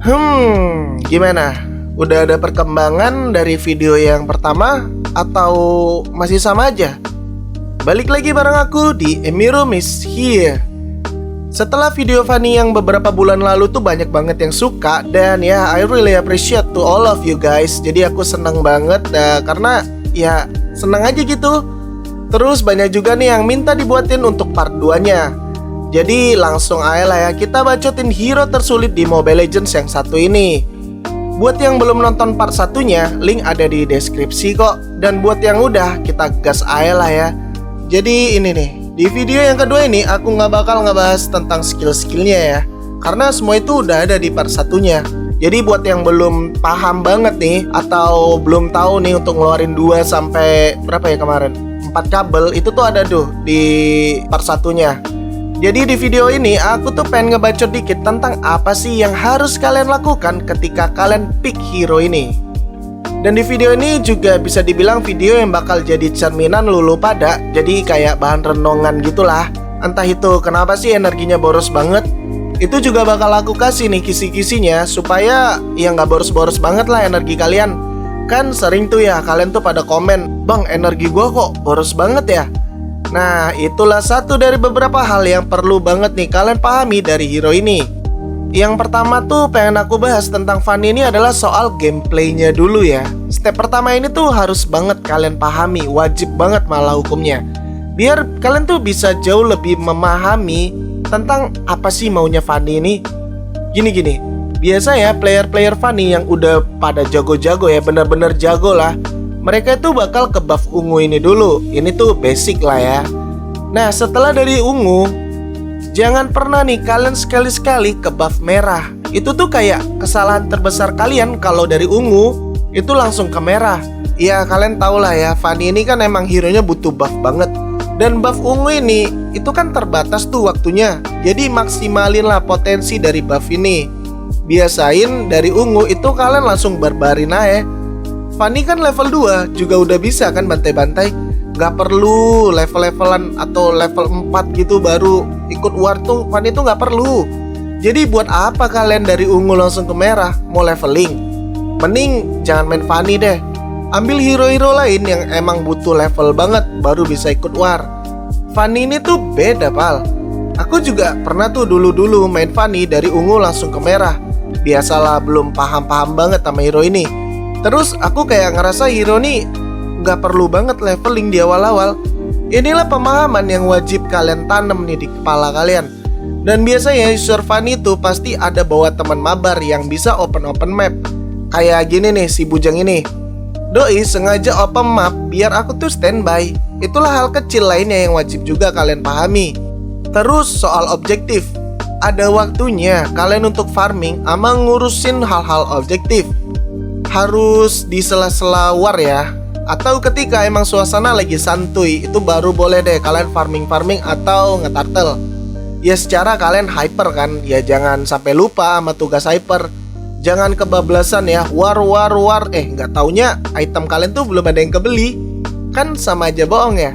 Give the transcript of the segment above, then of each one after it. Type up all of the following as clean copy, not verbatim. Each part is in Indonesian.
Gimana? Udah ada perkembangan dari video yang pertama atau masih sama aja? Balik lagi bareng aku di Emiro Miss Here. Setelah video Fanny yang beberapa bulan lalu tuh banyak banget yang suka. Dan ya, I really appreciate to all of you guys. Jadi aku seneng banget karena ya seneng aja gitu. Terus banyak juga nih yang minta dibuatin untuk part 2-nya. Jadi langsung aja lah ya, kita bacotin hero tersulit di Mobile Legends yang satu ini. Buat yang belum nonton part 1-nya, link ada di deskripsi kok. Dan buat yang udah, kita gas aja lah ya. Jadi ini nih, di video yang kedua ini aku nggak bakal ngebahas tentang skill-skillnya ya, karena semua itu udah ada di part 1-nya. Jadi buat yang belum paham banget nih, atau belum tahu nih untuk ngeluarin 2 sampai berapa ya kemarin, 4 kabel, itu tuh ada tuh di part 1-nya. Jadi di video ini aku tuh pengen ngebacot dikit tentang apa sih yang harus kalian lakukan ketika kalian pick hero ini. Dan di video ini juga bisa dibilang video yang bakal jadi cerminan lulu pada. Jadi kayak bahan renungan gitulah. Entah itu kenapa sih energinya boros banget. Itu juga bakal aku kasih nih kisi-kisinya supaya ya nggak boros-boros banget lah energi kalian. Kan sering tuh ya kalian tuh pada komen, "Bang, energi gua kok boros banget ya?" Nah, itulah satu dari beberapa hal yang perlu banget nih kalian pahami dari hero ini. Yang pertama tuh pengen aku bahas tentang Fanny ini adalah soal gameplaynya dulu ya. Step pertama ini tuh harus banget kalian pahami, wajib banget malah hukumnya. Biar kalian tuh bisa jauh lebih memahami tentang apa sih maunya Fanny ini. Gini, biasa ya player-player Fanny yang udah pada jago-jago ya, bener-bener jago lah, mereka itu bakal ke buff ungu ini dulu. Ini tuh basic lah ya. Nah, setelah dari ungu, jangan pernah nih kalian sekali-sekali ke buff merah. Itu tuh kayak kesalahan terbesar kalian kalau dari ungu itu langsung ke merah. Ya kalian tau lah ya, Fanny ini kan emang hero-nya butuh buff banget. Dan buff ungu ini itu kan terbatas tuh waktunya. Jadi maksimalin lah potensi dari buff ini. Biasain dari ungu itu kalian langsung barbarin aja. Fanny kan level 2 juga udah bisa kan bantai-bantai. Gak perlu level-levelan atau level 4 gitu baru ikut war tuh. Fanny tuh gak perlu. Jadi buat apa kalian dari ungu langsung ke merah mau leveling? Mending jangan main Fanny deh. Ambil hero-hero lain yang emang butuh level banget baru bisa ikut war. Fanny ini tuh beda pal. Aku juga pernah tuh dulu-dulu main Fanny dari ungu langsung ke merah. Biasalah belum paham-paham banget sama hero ini. Terus aku kayak ngerasa hero nih gak perlu banget leveling di awal-awal. Inilah pemahaman yang wajib kalian tanam nih di kepala kalian. Dan biasanya user Fanny itu pasti ada bawa teman mabar yang bisa open map. Kayak gini nih si bujang ini. Doi sengaja open map biar aku tuh standby. Itulah hal kecil lainnya yang wajib juga kalian pahami. Terus soal objektif, ada waktunya kalian untuk farming ama ngurusin hal-hal objektif. Harus di sela-sela war ya, atau ketika emang suasana lagi santuy, itu baru boleh deh kalian farming atau ngetartel. Ya secara kalian hyper kan, ya jangan sampai lupa sama tugas hyper. Jangan kebablasan ya, war nggak taunya item kalian tuh belum ada yang kebeli. Kan sama aja bohong ya.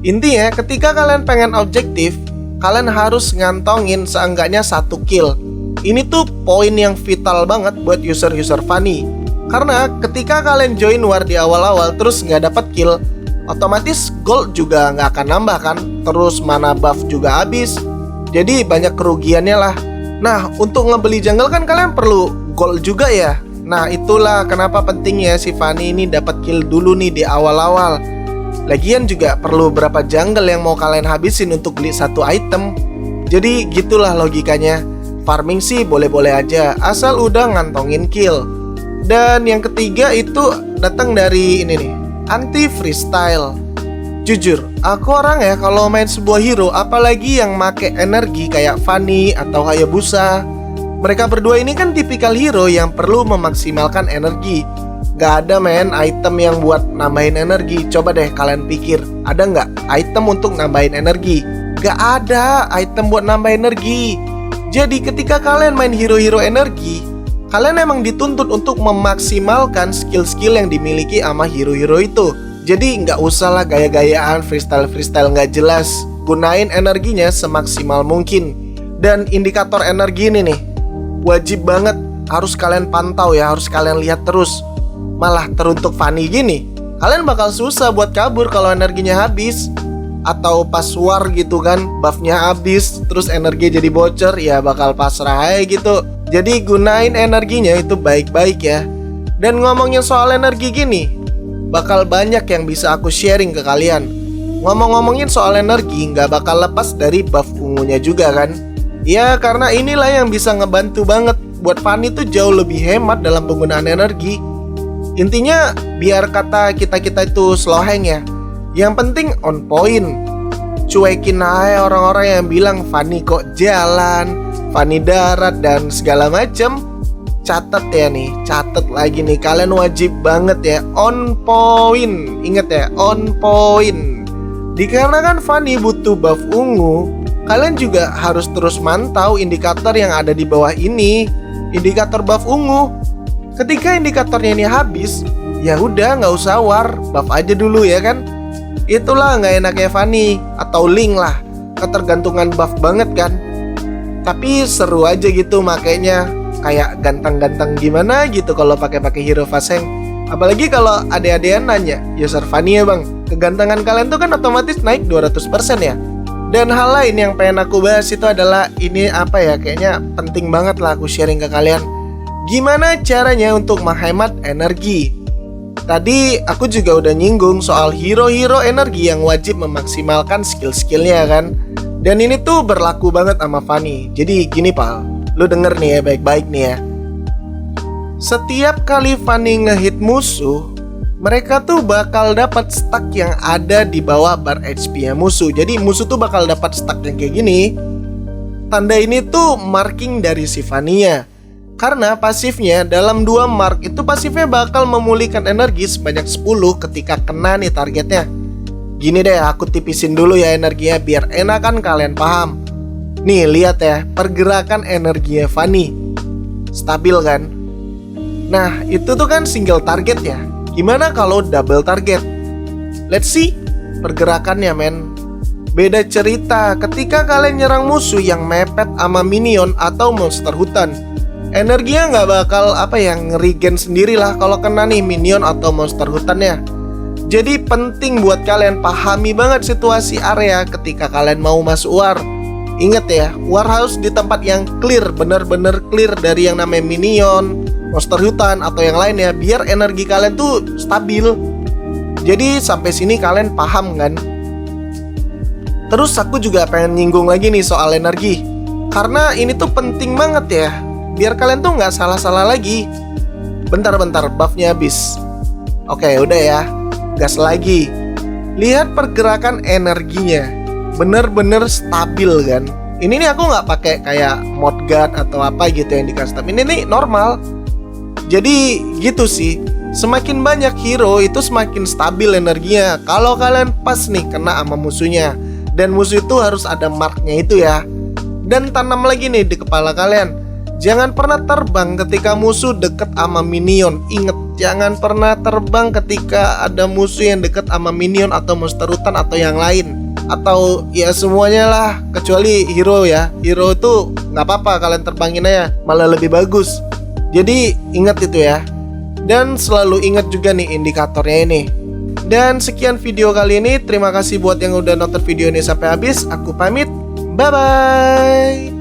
Intinya ketika kalian pengen objektif, kalian harus ngantongin seenggaknya 1 kill. Ini tuh poin yang vital banget buat user-user Fanny. Karena ketika kalian join war di awal-awal terus nggak dapat kill, otomatis gold juga nggak akan nambah kan. Terus mana buff juga habis. Jadi banyak kerugiannya lah. Nah, untuk ngebeli jungle kan kalian perlu gold juga ya. Nah, itulah kenapa pentingnya si Fanny ini dapat kill dulu nih di awal-awal. Lagian juga perlu berapa jungle yang mau kalian habisin untuk beli satu item. Jadi gitulah logikanya. Farming sih boleh-boleh aja, asal udah ngantongin kill. Dan yang ketiga itu datang dari ini nih, anti freestyle. Jujur, aku orang ya kalau main sebuah hero, apalagi yang make energi kayak Fanny atau Hayabusa, mereka berdua ini kan tipikal hero yang perlu memaksimalkan energi. Gak ada men item yang buat nambahin energi. Coba deh kalian pikir, ada nggak item untuk nambahin energi? Gak ada item buat nambah energi. Jadi ketika kalian main hero-hero energi, kalian emang dituntut untuk memaksimalkan skill-skill yang dimiliki sama hero-hero itu. Jadi nggak usah lah gaya-gayaan freestyle nggak jelas. Gunain energinya semaksimal mungkin. Dan indikator energi ini nih, wajib banget harus kalian pantau ya, harus kalian lihat terus. Malah teruntuk Fanny gini, kalian bakal susah buat kabur kalau energinya habis. Atau pas war gitu kan, buffnya habis, terus energi jadi bocor, ya bakal pasrah aja gitu. Jadi gunain energinya itu baik-baik ya. Dan ngomongin soal energi gini, bakal banyak yang bisa aku sharing ke kalian. Ngomongin soal energi, nggak bakal lepas dari buff ungunya juga kan. Ya karena inilah yang bisa ngebantu banget buat Fanny tuh jauh lebih hemat dalam penggunaan energi. Intinya biar kata kita itu slow hang ya, yang penting on point. Cuekin aja orang-orang yang bilang Fanny kok jalan, Fanny darat dan segala macem. Catat ya nih, catat lagi nih, kalian wajib banget ya on point. Ingat ya, on point. Dikarenakan Fanny butuh buff ungu, kalian juga harus terus mantau indikator yang ada di bawah ini, indikator buff ungu. Ketika indikatornya ini habis, ya udah nggak usah war, buff aja dulu ya kan. Itulah nggak enaknya Fanny atau Link lah, ketergantungan buff banget kan. Tapi seru aja gitu makanya, kayak ganteng-ganteng gimana gitu kalau pakai hero fast hang. Apalagi kalau adik-adikan nanya, user Fanny ya bang, kegantengan kalian tuh kan otomatis naik 200% ya. Dan hal lain yang pengen aku bahas itu adalah ini apa ya, kayaknya penting banget lah aku sharing ke kalian. Gimana caranya untuk menghemat energi? Tadi aku juga udah nyinggung soal hero-hero energi yang wajib memaksimalkan skill-skillnya kan. Dan ini tuh berlaku banget sama Fanny. Jadi gini pal, lu denger nih ya baik-baik nih ya. Setiap kali Fanny ngehit musuh, mereka tuh bakal dapat stack yang ada di bawah bar HP-nya musuh. Jadi musuh tuh bakal dapat stack yang kayak gini. Tanda ini tuh marking dari si Fanny-nya. Karena pasifnya dalam 2 mark itu pasifnya bakal memulihkan energi sebanyak 10 ketika kena nih targetnya. Gini deh, aku tipisin dulu ya energinya biar enakan kalian paham. Nih lihat ya, pergerakan energinya Fanny stabil kan. Nah itu tuh kan single target ya. Gimana kalau double target? Let's see pergerakannya men. Beda cerita ketika kalian nyerang musuh yang mepet sama minion atau monster hutan. Energinya nggak bakal nge-regen sendiri lah kalau kena nih minion atau monster hutannya. Jadi penting buat kalian pahami banget situasi area ketika kalian mau masuk war. Ingat ya, war harus di tempat yang clear, bener-bener clear dari yang namanya minion, monster hutan atau yang lainnya, biar energi kalian tuh stabil. Jadi sampai sini kalian paham kan? Terus aku juga pengen nyinggung lagi nih soal energi, karena ini tuh penting banget ya, biar kalian tuh nggak salah-salah lagi. Bentar, buffnya habis. Oke, udah ya, gas lagi. Lihat pergerakan energinya, bener-bener stabil kan. Ini nih aku nggak pakai kayak mod guard atau apa gitu yang di custom. Ini nih normal. Jadi gitu sih, semakin banyak hero itu semakin stabil energinya. Kalau kalian pas nih kena sama musuhnya, dan musuh itu harus ada marknya itu ya. Dan tanam lagi nih di kepala kalian, jangan pernah terbang ketika musuh deket sama minion. Ingat, jangan pernah terbang ketika ada musuh yang deket sama minion atau monster hutan atau yang lain, atau ya semuanya lah kecuali hero ya. Hero itu nggak apa-apa kalian terbangin aja, malah lebih bagus. Jadi ingat itu ya. Dan selalu ingat juga nih indikatornya ini. Dan sekian video kali ini. Terima kasih buat yang udah nonton video ini sampai habis. Aku pamit. Bye bye.